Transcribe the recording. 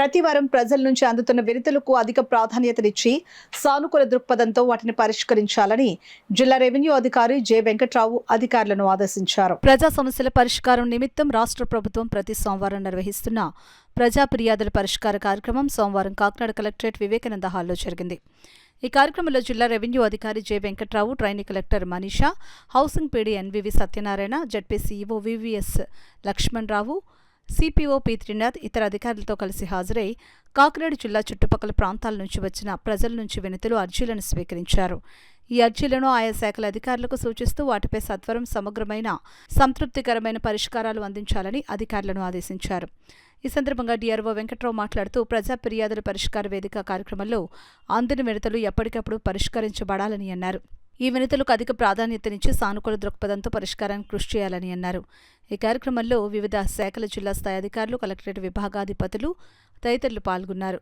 ప్రతి వారం ప్రజల నుంచి అందుతున్న వినతులకు అధిక ప్రాధాన్యతనిచ్చి సానుకూల దృక్పథంతో వాటిని పరిష్కరించాలని జిల్లా రెవెన్యూ అధికారి జె వెంకట్రావు అధికారులను ఆదేశించారు. ప్రజా సమస్యల పరిష్కారం నిమిత్తం రాష్ట్ర ప్రభుత్వం ప్రతి సోమవారం నిర్వహిస్తున్న ప్రజా ఫిర్యాదుల పరిష్కార కార్యక్రమం సోమవారం కాకినాడ కలెక్టరేట్ వివేకానంద హాల్లో జరిగింది. ఈ కార్యక్రమంలో జిల్లా రెవెన్యూ అధికారి J Venkatrao, trainee collector Manisha, housing PD NVV Satyanarayana, ZP CEO VVS Lakshmanarao, CPO P Trinath ఇతర అధికారులతో కలిసి హాజరై కాకినాడ జిల్లా చుట్టుపక్కల ప్రాంతాల నుంచి వచ్చిన ప్రజల నుంచి వినతులు, అర్జీలను స్వీకరించారు. ఈ అర్జీలను ఆయా శాఖల అధికారులకు సూచిస్తూ వాటిపై సత్వరం, సమగ్రమైన, సంతృప్తికరమైన పరిష్కారాలు అందించాలని అధికారులను ఆదేశించారు. ఈ సందర్భంగా డిఆర్ఓ వెంకట్రావు మాట్లాడుతూ ప్రజా ఫిర్యాదుల పరిష్కార వేదిక కార్యక్రమంలో అందిన వినతులు ఎప్పటికప్పుడు పరిష్కరించబడాలని అన్నారు. ఈ వినతులకు అధిక ప్రాధాన్యతనిచ్చి సానుకూల దృక్పథంతో పరిష్కారానికి కృషి చేయాలని అన్నారు. ఈ కార్యక్రమంలో వివిధ శాఖల జిల్లా స్థాయి అధికారులు, కలెక్టరేట్ విభాగాధిపతులు తదితరులు పాల్గొన్నారు.